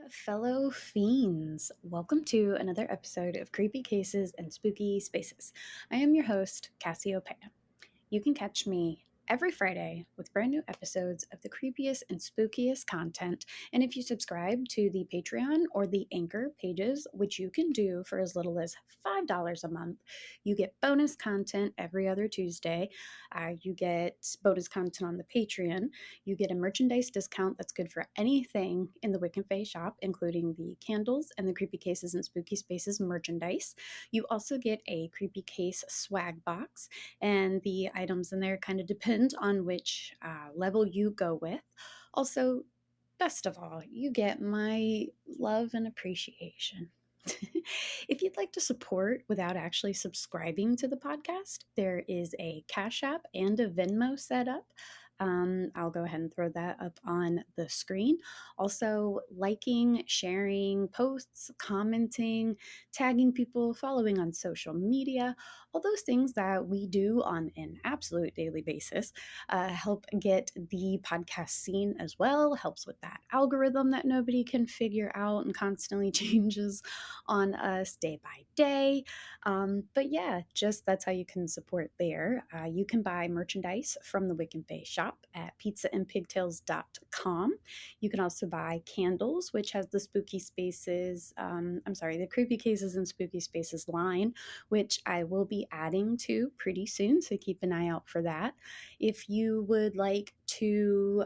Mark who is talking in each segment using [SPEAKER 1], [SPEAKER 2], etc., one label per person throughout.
[SPEAKER 1] fellow fiends. Welcome to another episode of Creepy Cases and Spooky Spaces. I am your host, Cassiopeia. You can catch me every Friday with brand new episodes of the creepiest and spookiest content. And if you subscribe to the Patreon or the Anchor pages, which you can do for as little as $5 a month, you get bonus content every other Tuesday. You get bonus content on the Patreon. You get a merchandise discount that's good for anything in the Wick and Fae shop, including the candles and the Creepy Cases and Spooky Spaces merchandise. You also get a Creepy Case swag box, and the items in there kind of depend on which level you go with. Also, best of all, you get my love and appreciation. If you'd like to support without actually subscribing to the podcast, there is a Cash App and a Venmo set up. I'll go ahead and throw that up on the screen. Also, liking, sharing posts, commenting, tagging people, following on social media, all those things that we do on an absolute daily basis help get the podcast seen as well, helps with that algorithm that nobody can figure out and constantly changes on us day by day. But yeah, just that's how you can support there. You can buy merchandise from the Wick and Fae shop at pizzaandpigtails.com. You can also buy candles, which has the Spooky Spaces, the Creepy Cases and Spooky Spaces line, which I will be adding to pretty soon, so keep an eye out for that. If you would like to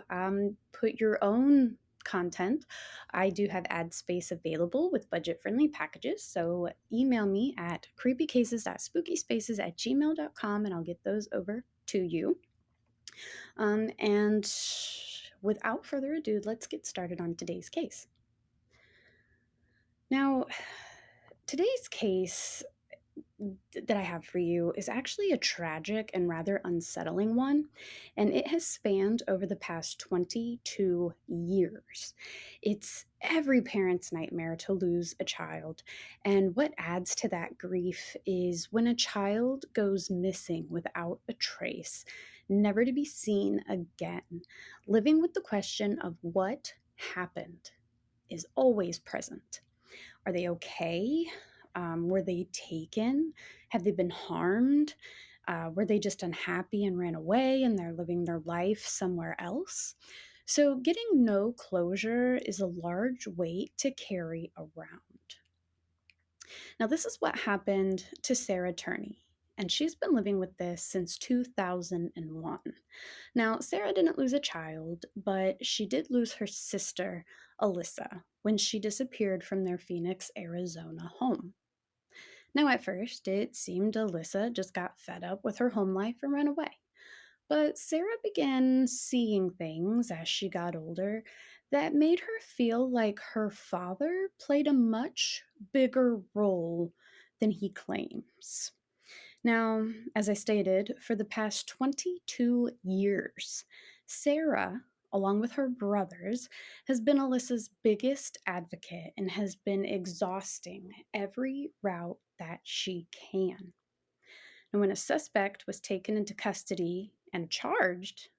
[SPEAKER 1] put your own content, I do have ad space available with budget-friendly packages, so email me at creepycases.spookyspaces@gmail.com and I'll get those over to you. And without further ado, let's get started on today's case. Now, today's case that I have for you is actually a tragic and rather unsettling one, and it has spanned over the past 22 years. It's every parent's nightmare to lose a child, and what adds to that grief is when a child goes missing without a trace, never to be seen again. Living with the question of what happened is always present. Are they okay? Were they taken? Have they been harmed? Were they just unhappy and ran away and they're living their life somewhere else? So, getting no closure is a large weight to carry around. Now, this is what happened to Sarah Turney, and she's been living with this since 2001. Now, Sarah didn't lose a child, but she did lose her sister, Alissa, when she disappeared from their Phoenix, Arizona home. Now, at first, it seemed Alissa just got fed up with her home life and ran away. But Sarah began seeing things as she got older that made her feel like her father played a much bigger role than he claims. Now, as I stated, for the past 22 years, Sarah, along with her brothers, has been Alyssa's biggest advocate and has been exhausting every route that she can. And when a suspect was taken into custody and charged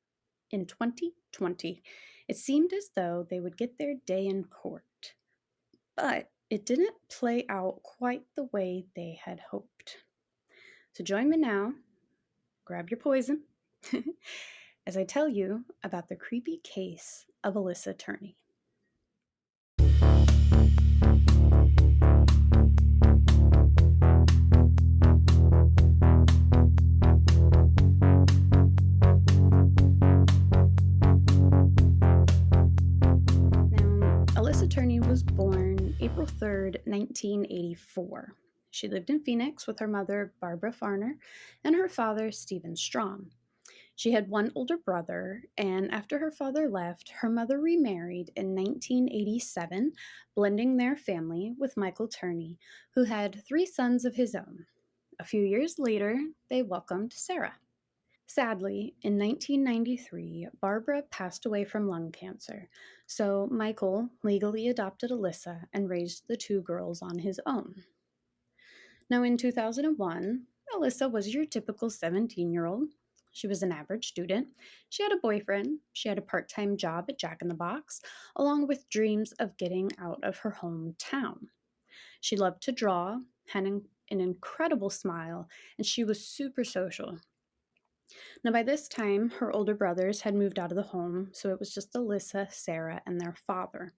[SPEAKER 1] in 2020, it seemed as though they would get their day in court. But it didn't play out quite the way they had hoped. So join me now, grab your poison, as I tell you about the creepy case of Alissa Turney. Alissa Turney was born April 3rd, 1984. She lived in Phoenix with her mother, Barbara Farner, and her father, Stephen Strong. She had one older brother, and after her father left, her mother remarried in 1987, blending their family with Michael Turney, who had 3 sons of his own. A few years later, they welcomed Sarah. Sadly, in 1993, Barbara passed away from lung cancer, so Michael legally adopted Alissa and raised the 2 girls on his own. Now, in 2001, Alissa was your typical 17-year-old. She was an average student. She had a boyfriend. She had a part time job at Jack in the Box, along with dreams of getting out of her hometown. She loved to draw, had an incredible smile, and she was super social. Now, by this time, her older brothers had moved out of the home, so it was just Alyssa, Sarah, and their father.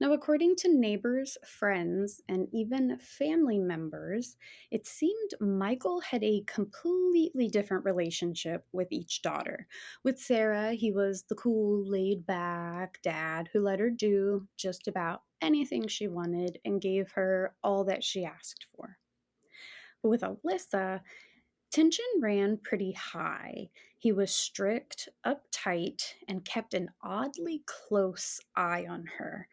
[SPEAKER 1] Now, according to neighbors, friends, and even family members, it seemed Michael had a completely different relationship with each daughter. With Sarah, he was the cool, laid back dad who let her do just about anything she wanted and gave her all that she asked for. But with Alyssa, tension ran pretty high. He was strict, uptight, and kept an oddly close eye on her.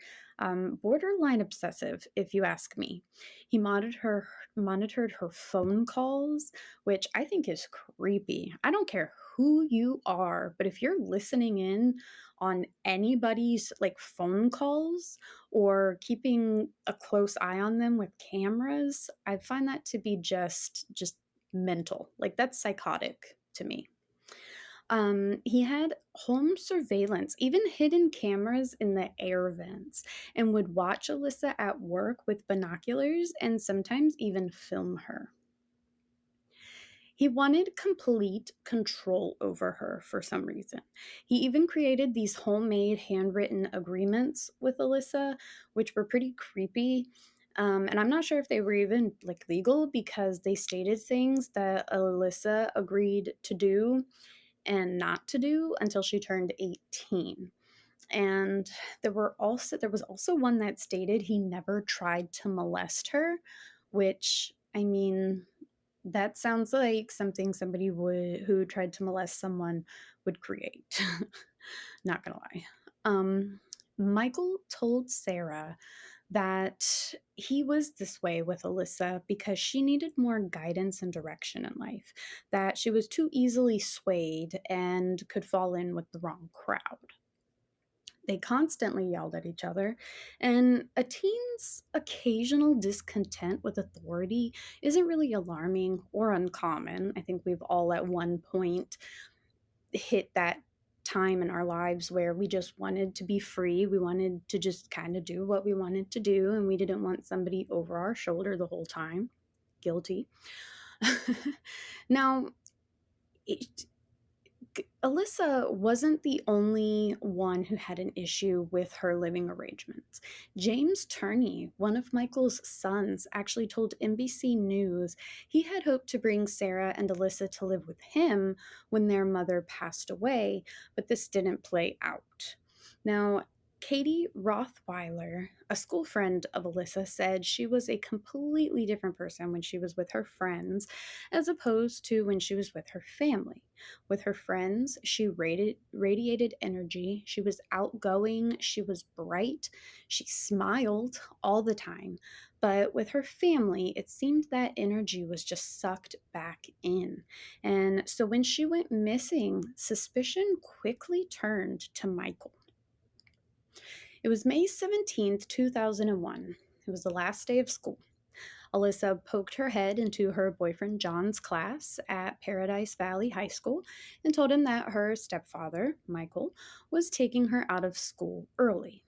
[SPEAKER 1] Borderline obsessive, if you ask me. He monitored her phone calls, which I think is creepy. I don't care who you are, but if you're listening in on anybody's like phone calls or keeping a close eye on them with cameras, I find that to be just mental. Like that's psychotic to me. He had home surveillance, even hidden cameras in the air vents, and would watch Alyssa at work with binoculars and sometimes even film her. He wanted complete control over her for some reason. He even created these homemade handwritten agreements with Alyssa, which were pretty creepy. And I'm not sure if they were even like legal because they stated things that Alyssa agreed to do and not to do until she turned 18. And there was also one that stated he never tried to molest her, which I mean that sounds like something somebody would who tried to molest someone would create. Not gonna lie. Michael told Sarah that he was this way with Alyssa because she needed more guidance and direction in life, that she was too easily swayed and could fall in with the wrong crowd. They constantly yelled at each other, and a teen's occasional discontent with authority isn't really alarming or uncommon. I think we've all at one point hit that time in our lives where we just wanted to be free. We wanted to just kind of do what we wanted to do, and we didn't want somebody over our shoulder the whole time. Guilty. Now, it, Alyssa wasn't the only one who had an issue with her living arrangements. James Turney, one of Michael's sons, actually told NBC News he had hoped to bring Sarah and Alyssa to live with him when their mother passed away, but this didn't play out. Now, Katie Rothweiler, a school friend of Alyssa, said she was a completely different person when she was with her friends as opposed to when she was with her family. With her friends, she radiated energy. She was outgoing. She was bright. She smiled all the time. But with her family, it seemed that energy was just sucked back in. And so when she went missing, suspicion quickly turned to Michael. It was May 17th, 2001. It was the last day of school. Alyssa poked her head into her boyfriend John's class at Paradise Valley High School and told him that her stepfather, Michael, was taking her out of school early.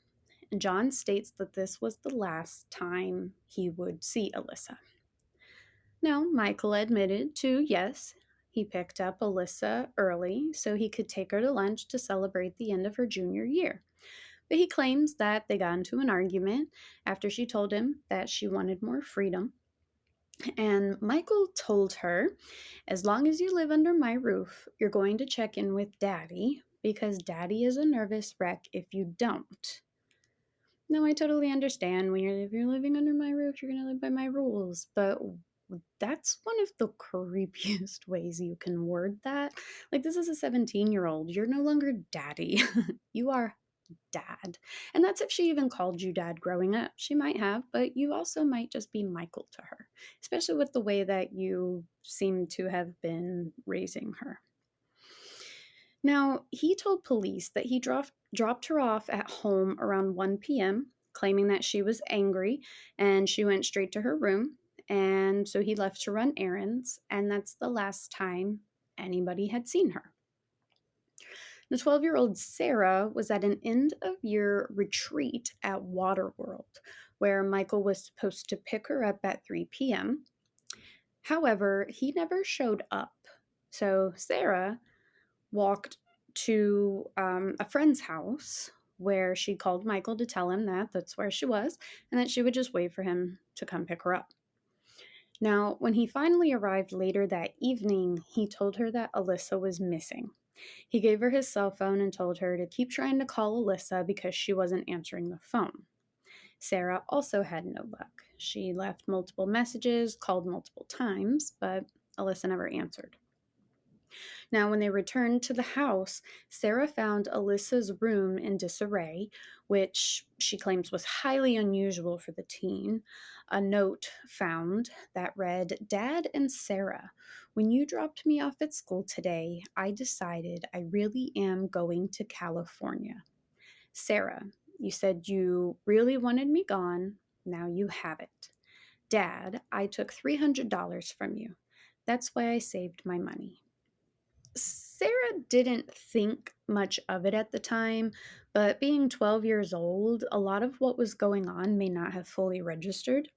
[SPEAKER 1] And John states that this was the last time he would see Alyssa. Now, Michael admitted to yes, he picked up Alyssa early so he could take her to lunch to celebrate the end of her junior year. But he claims that they got into an argument after she told him that she wanted more freedom. And Michael told her, as long as you live under my roof, you're going to check in with Daddy because Daddy is a nervous wreck if you don't. Now, I totally understand when if you're living under my roof, you're going to live by my rules. But that's one of the creepiest ways you can word that. Like, this is a 17-year-old. You're no longer Daddy. You are dad. And that's if she even called you dad growing up. She might have, but you also might just be Michael to her, especially with the way that you seem to have been raising her. Now, he told police that he dropped her off at home around 1 p.m., claiming that she was angry and she went straight to her room. And so he left to run errands, and that's the last time anybody had seen her. The 12-year-old Sarah was at an end of year retreat at Waterworld, where Michael was supposed to pick her up at 3 p.m. However, he never showed up. So Sarah walked to a friend's house where she called Michael to tell him that that's where she was and that she would just wait for him to come pick her up. Now, when he finally arrived later that evening, he told her that Alissa was missing. He gave her his cell phone and told her to keep trying to call Alissa because she wasn't answering the phone. Sarah also had no luck. She left multiple messages, called multiple times, but Alissa never answered. Now, when they returned to the house, Sarah found Alyssa's room in disarray, which she claims was highly unusual for the teen. A note found that read, "Dad and Sarah, when you dropped me off at school today, I decided I really am going to California. Sarah, you said you really wanted me gone. Now you have it. Dad, I took $300 from you. That's why I saved my money." Sarah didn't think much of it at the time, but being 12 years old, a lot of what was going on may not have fully registered.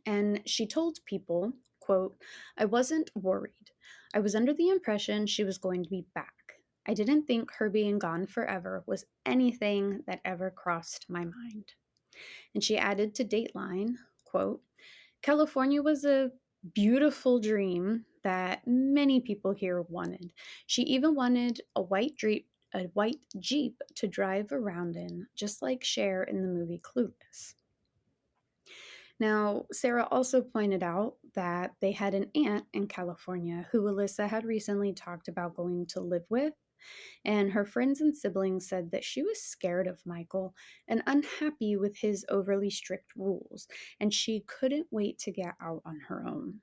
[SPEAKER 1] And she told people, quote, "I wasn't worried. I was under the impression she was going to be back. I didn't think her being gone forever was anything that ever crossed my mind." And she added to Dateline, quote, "California was a beautiful dream that many people here wanted. She even wanted a white Jeep to drive around in, just like Cher in the movie Clueless." Now, Sarah also pointed out that they had an aunt in California who Alissa had recently talked about going to live with, and her friends and siblings said that she was scared of Michael and unhappy with his overly strict rules, and she couldn't wait to get out on her own.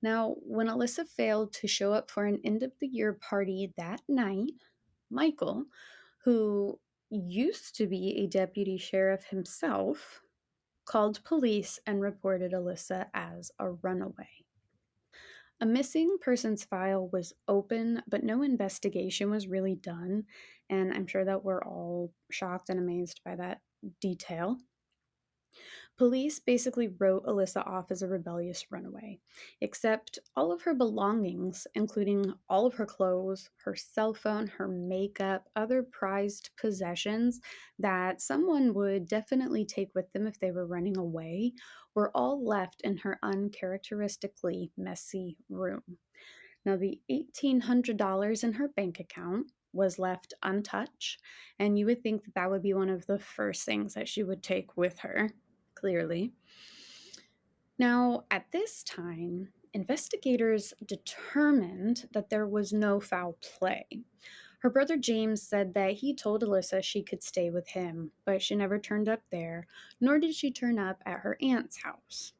[SPEAKER 1] Now, when Alissa failed to show up for an end of the year party that night, Michael, who used to be a deputy sheriff himself, called police and reported Alissa as a runaway. A missing persons file was open, but no investigation was really done, and I'm sure that we're all shocked and amazed by that detail. Police basically wrote Alissa off as a rebellious runaway, except all of her belongings, including all of her clothes, her cell phone, her makeup, other prized possessions that someone would definitely take with them if they were running away, were all left in her uncharacteristically messy room. Now, the $1,800 in her bank account was left untouched, and you would think that that would be one of the first things that she would take with her, clearly. Now, at this time, investigators determined that there was no foul play. Her brother James said that he told Alissa she could stay with him, but she never turned up there, nor did she turn up at her aunt's house.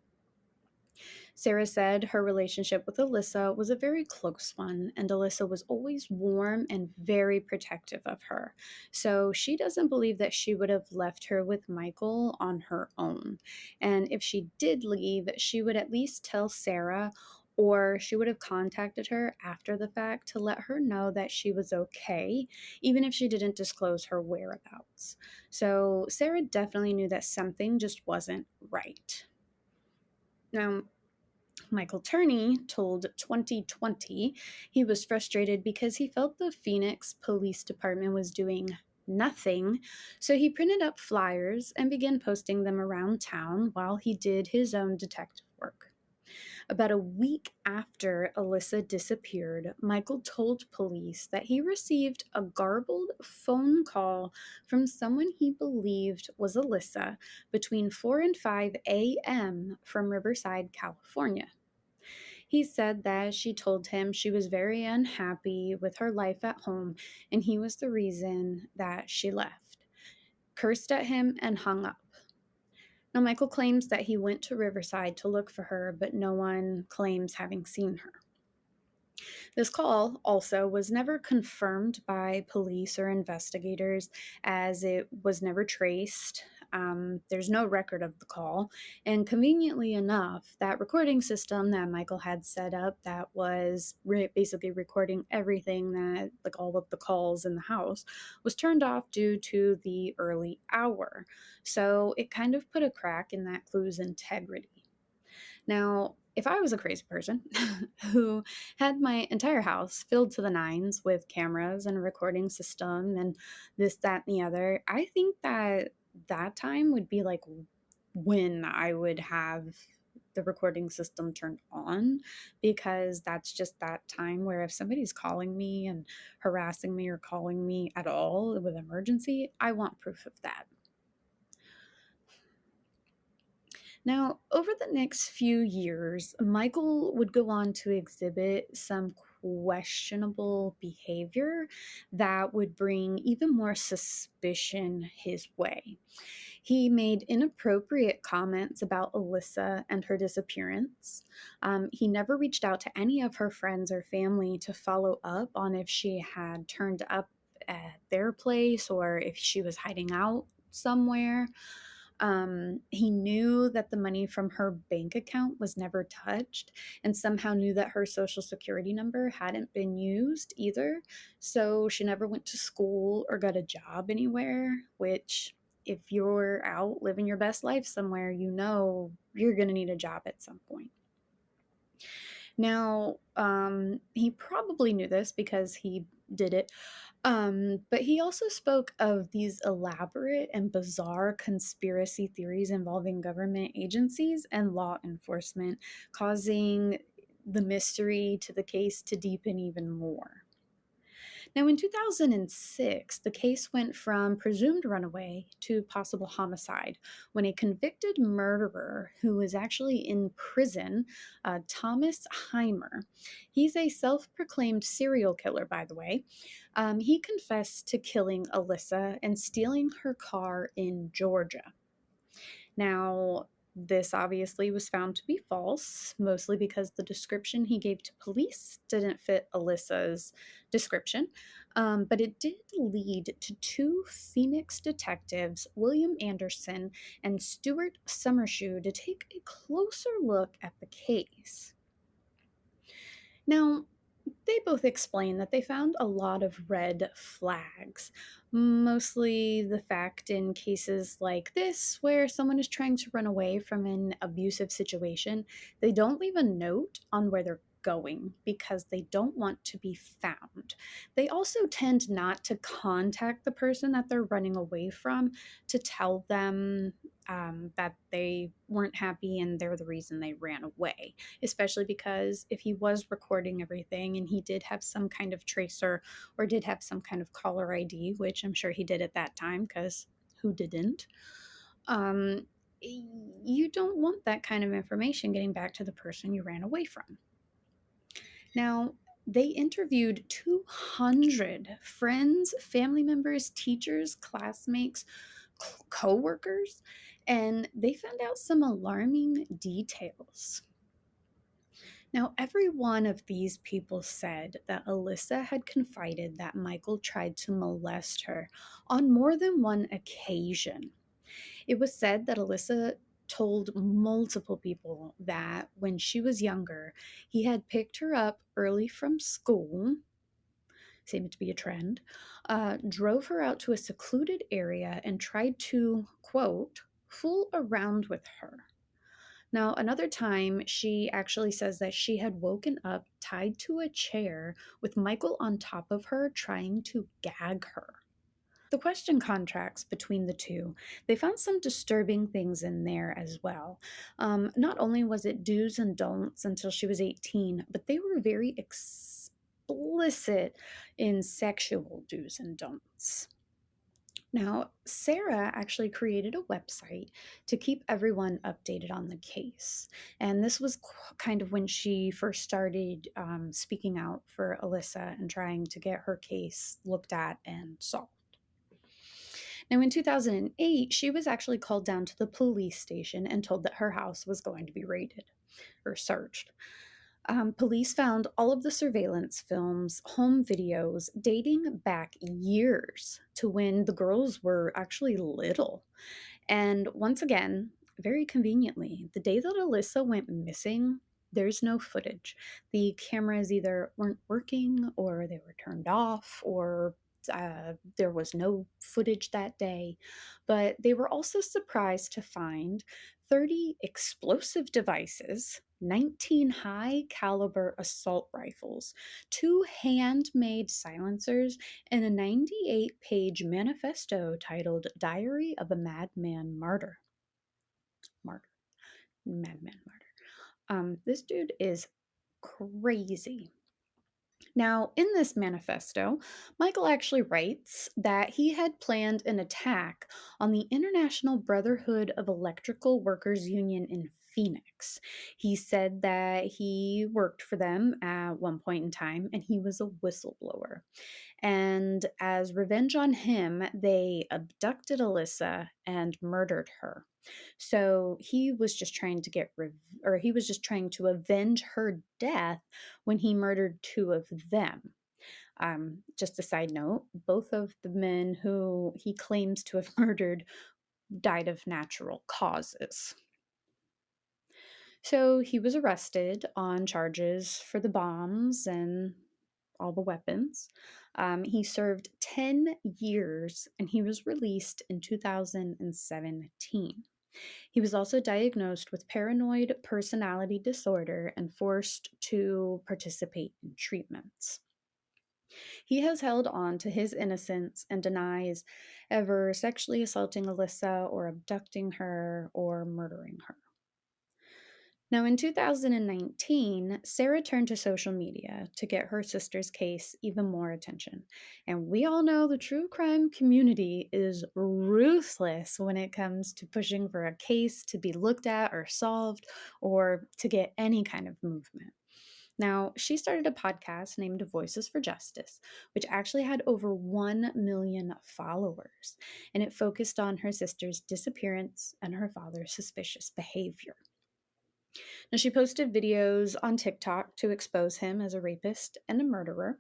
[SPEAKER 1] Sarah said her relationship with Alissa was a very close one, and Alissa was always warm and very protective of her. So she doesn't believe that she would have left her with Michael on her own. And if she did leave, she would at least tell Sarah, or she would have contacted her after the fact to let her know that she was okay, even if she didn't disclose her whereabouts. So Sarah definitely knew that something just wasn't right. Now, Michael Turney told 2020 he was frustrated because he felt the Phoenix Police Department was doing nothing, so he printed up flyers and began posting them around town while he did his own detective work. About a week after Alissa disappeared, Michael told police that he received a garbled phone call from someone he believed was Alissa between 4 and 5 a.m. from Riverside, California. He said that she told him she was very unhappy with her life at home and he was the reason that she left, cursed at him, and hung up. Now, Michael claims that he went to Riverside to look for her, but no one claims having seen her. This call also was never confirmed by police or investigators, as it was never traced. There's no record of the call. And conveniently enough, that recording system that Michael had set up that was basically recording everything that, like all of the calls in the house, was turned off due to the early hour. So it kind of put a crack in that clue's integrity. Now, if I was a crazy person who had my entire house filled to the nines with cameras and a recording system and this, that, and the other, I think that that time would be like when I would have the recording system turned on, because that's just that time where if somebody's calling me and harassing me or calling me at all with emergency, I want proof of that. Now, over the next few years, Michael would go on to exhibit some questionable behavior that would bring even more suspicion his way. He made inappropriate comments about Alissa and her disappearance. He never reached out to any of her friends or family to follow up on if she had turned up at their place or if she was hiding out somewhere. He knew that the money from her bank account was never touched and somehow knew that her social security number hadn't been used either. So she never went to school or got a job anywhere, which, if you're out living your best life somewhere, you know you're going to need a job at some point. Now, he probably knew this because he did it, but he also spoke of these elaborate and bizarre conspiracy theories involving government agencies and law enforcement, causing the mystery to the case to deepen even more. Now, in 2006, the case went from presumed runaway to possible homicide when a convicted murderer who was actually in prison, Thomas Heimer, he's a self proclaimed serial killer, by the way, he confessed to killing Alissa and stealing her car in Georgia. Now, this obviously was found to be false, mostly because the description he gave to police didn't fit Alyssa's description. But it did lead to two Phoenix detectives, William Anderson and Stuart Summershoe, to take a closer look at the case. Now, they both explain that they found a lot of red flags, mostly the fact in cases like this, where someone is trying to run away from an abusive situation, they don't leave a note on where they're going because they don't want to be found. They also tend not to contact the person that they're running away from to tell them that they weren't happy and they're the reason they ran away, especially because if he was recording everything and he did have some kind of tracer or did have some kind of caller ID, which I'm sure he did at that time because who didn't? Um, you don't want that kind of information getting back to the person you ran away from. Now, they interviewed 200 friends, family members, teachers, classmates, co-workers, and they found out some alarming details. Now, every one of these people said that Alissa had confided that Michael tried to molest her on more than one occasion. It was said that Alissa told multiple people that when she was younger, he had picked her up early from school, seemed to be a trend, drove her out to a secluded area and tried to, quote, fool around with her. Now, another time, she actually says that she had woken up tied to a chair with Michael on top of her trying to gag her. The question contracts between the two, they found some disturbing things in there as well. Not only was it do's and don'ts until she was 18, but they were very explicit in sexual do's and don'ts. Now, Sarah actually created a website to keep everyone updated on the case. And this was kind of when she first started speaking out for Alissa and trying to get her case looked at and solved. Now, in 2008, she was actually called down to the police station and told that her house was going to be raided or searched. Police found all of the surveillance films, home videos dating back years to when the girls were actually little. And once again, very conveniently, the day that Alissa went missing, there's no footage. The cameras either weren't working or they were turned off or there was no footage that day. But they were also surprised to find 30 explosive devices, 19 high caliber assault rifles, two handmade silencers, and a 98-page manifesto titled Diary of a Madman Martyr. Martyr. Madman Martyr. This dude is crazy. Now, in this manifesto, Michael actually writes that he had planned an attack on the International Brotherhood of Electrical Workers Union in Phoenix. He said that he worked for them at one point in time and he was a whistleblower. And as revenge on him, they abducted Alissa and murdered her. So he was just trying to he was just trying to avenge her death when he murdered two of them. Just a side note, both of the men who he claims to have murdered died of natural causes. So he was arrested on charges for the bombs and all the weapons. He served 10 years and he was released in 2017. He was also diagnosed with paranoid personality disorder and forced to participate in treatments. He has held on to his innocence and denies ever sexually assaulting Alissa or abducting her or murdering her. Now, in 2019, Sarah turned to social media to get her sister's case even more attention. And we all know the true crime community is ruthless when it comes to pushing for a case to be looked at or solved or to get any kind of movement. Now, she started a podcast named Voices for Justice, which actually had over 1 million followers, and it focused on her sister's disappearance and her father's suspicious behavior. Now, she posted videos on TikTok to expose him as a rapist and a murderer.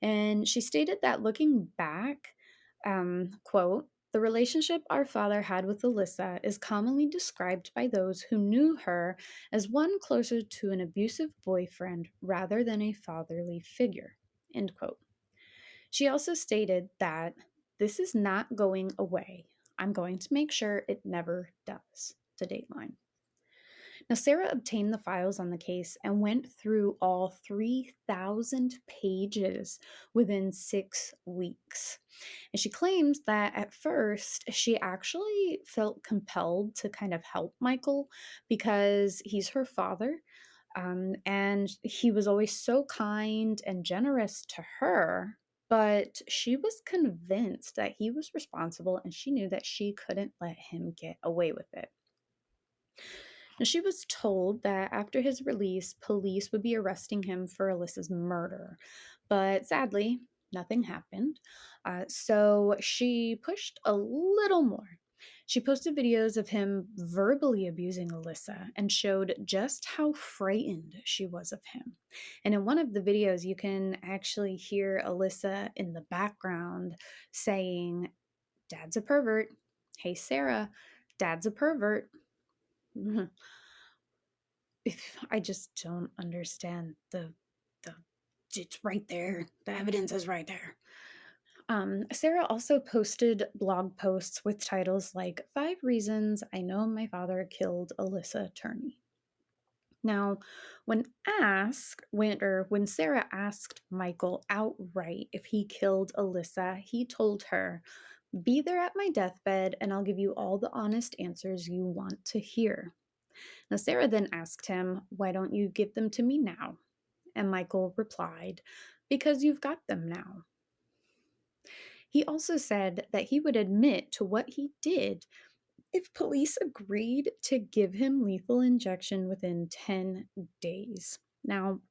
[SPEAKER 1] And she stated that looking back, quote, the relationship our father had with Alissa is commonly described by those who knew her as one closer to an abusive boyfriend rather than a fatherly figure, end quote. She also stated that this is not going away. I'm going to make sure it never does, to Dateline. Now, Sarah obtained the files on the case and went through all 3,000 pages within 6 weeks. And she claims that at first she actually felt compelled to kind of help Michael because he's her father. And he was always so kind and generous to her. But she was convinced that he was responsible and she knew that she couldn't let him get away with it. Now, she was told that after his release, police would be arresting him for Alissa's murder. But sadly, nothing happened. So she pushed a little more. She posted videos of him verbally abusing Alissa and showed just how frightened she was of him. And in one of the videos, you can actually hear Alissa in the background saying, "Dad's a pervert. Hey, Sarah, Dad's a pervert." If I just don't understand the it's right there. The evidence is right there. Sarah also posted blog posts with titles like 5 Reasons I Know My Father Killed Alissa Turney. Now, when Sarah asked Michael outright if he killed Alissa, he told her, "Be there at my deathbed and I'll give you all the honest answers you want to hear." Now, Sarah then asked him, "Why don't you give them to me now?" And Michael replied, "Because you've got them now." He also said that he would admit to what he did if police agreed to give him lethal injection within 10 days. Now,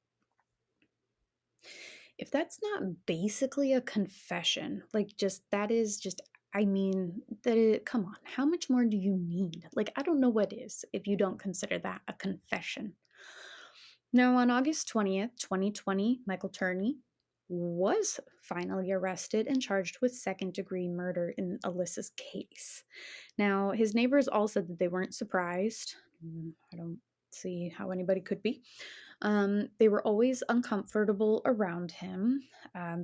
[SPEAKER 1] if that's not basically a confession, like come on, how much more do you need? Like, I don't know what is if you don't consider that a confession. Now, on August 20th, 2020, Michael Turney was finally arrested and charged with second-degree murder in Alyssa's case. Now, his neighbors all said that they weren't surprised. I don't see how anybody could be. They were always uncomfortable around him.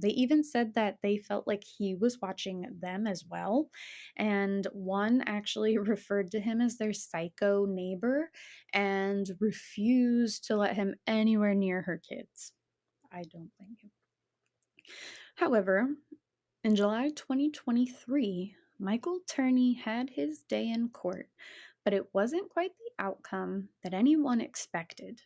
[SPEAKER 1] They even said that they felt like he was watching them as well. And one actually referred to him as their psycho neighbor and refused to let him anywhere near her kids. I don't blame you. However, in July 2023, Michael Turney had his day in court, but it wasn't quite the outcome that anyone expected.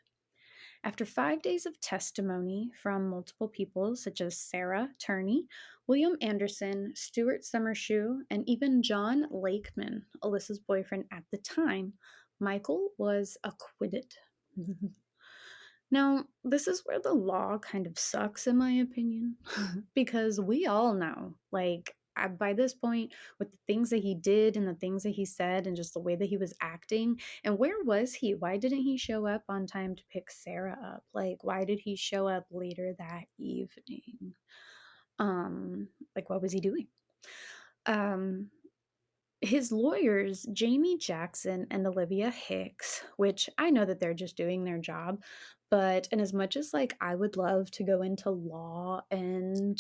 [SPEAKER 1] After 5 days of testimony from multiple people, such as Sarah Turney, William Anderson, Stuart Summershoe, and even John Lakeman, Alyssa's boyfriend at the time, Michael was acquitted. Now, this is where the law kind of sucks, in my opinion, because we all know, like, by this point, with the things that he did and the things that he said and just the way that he was acting, and where was he? Why didn't he show up on time to pick Sarah up? Like, why did he show up later that evening? Like, what was he doing? His lawyers, Jamie Jackson and Olivia Hicks, which I know that they're just doing their job, but in as much as like I would love to go into law and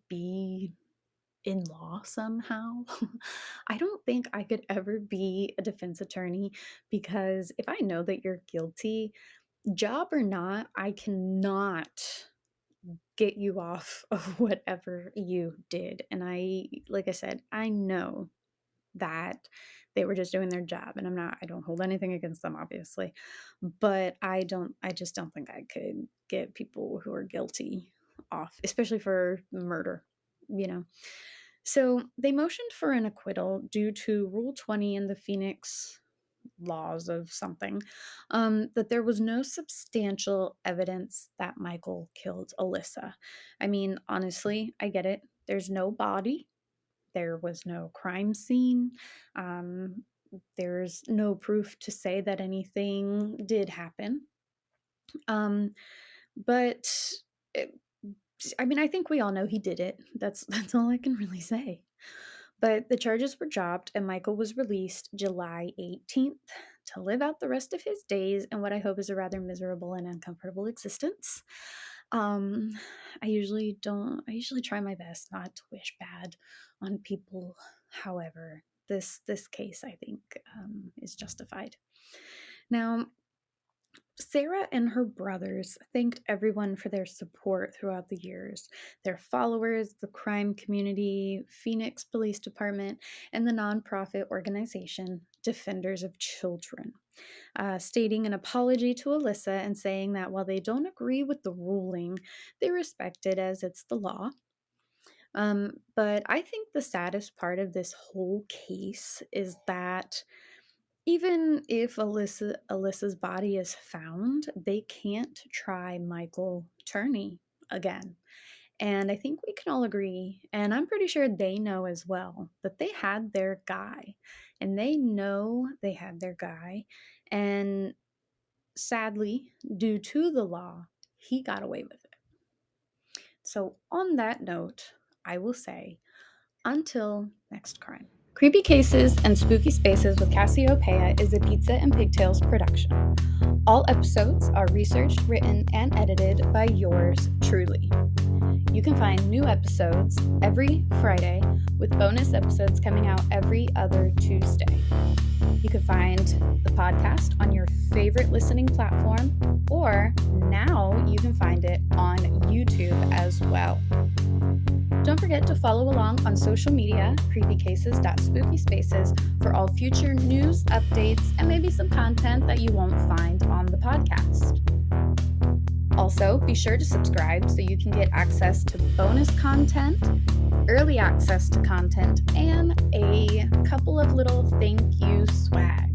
[SPEAKER 1] be in law somehow, I don't think I could ever be a defense attorney because if I know that you're guilty, job or not, I cannot get you off of whatever you did. And like I said, I know that they were just doing their job, and I don't hold anything against them, obviously, but I just don't think I could get people who are guilty off, especially for murder, you know. So they motioned for an acquittal due to Rule 20 in the Phoenix laws of something, that there was no substantial evidence that Michael killed Alyssa. I mean, honestly, I get it. There's no body. There was no crime scene. Um, there's no proof to say that anything did happen. But it, I mean, I think we all know he did it. That's all I can really say. But the charges were dropped and Michael was released July 18th to live out the rest of his days in what I hope is a rather miserable and uncomfortable existence. Um, I usually try my best not to wish bad on people. However, this case I think is justified. Now, Sarah and her brothers thanked everyone for their support throughout the years. Their followers, the crime community, Phoenix Police Department, and the nonprofit organization Defenders of Children, stating an apology to Alyssa and saying that while they don't agree with the ruling, they respect it as it's the law. But I think the saddest part of this whole case is that even if Alyssa's body is found, they can't try Michael Turney again. And I think we can all agree, and I'm pretty sure they know as well, that they had their guy. And they know they had their guy. And sadly, due to the law, he got away with it. So, on that note, I will say, until next crime. Creepy Cases and Spooky Spaces with Cassiopeia is a Pizza and Pigtails production. All episodes are researched, written, and edited by yours truly. You can find new episodes every Friday, with bonus episodes coming out every other Tuesday. You can find the podcast on your favorite listening platform, or now you can find it on YouTube as well. Don't forget to follow along on social media, creepycases.spookyspaces, for all future news, updates, and maybe some content that you won't find on the podcast. Also, be sure to subscribe so you can get access to bonus content, early access to content, and a couple of little thank you swag.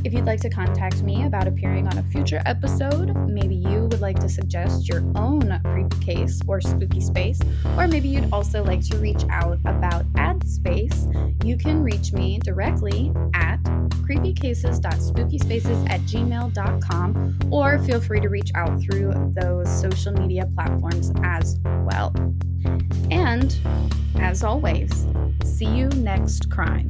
[SPEAKER 1] If you'd like to contact me about appearing on a future episode, maybe you would would like to suggest your own creepy case or spooky space, or maybe you'd also like to reach out about ad space, you can reach me directly at creepycases.spookyspaces@gmail.com, or feel free to reach out through those social media platforms as well. And as always, see you next crime.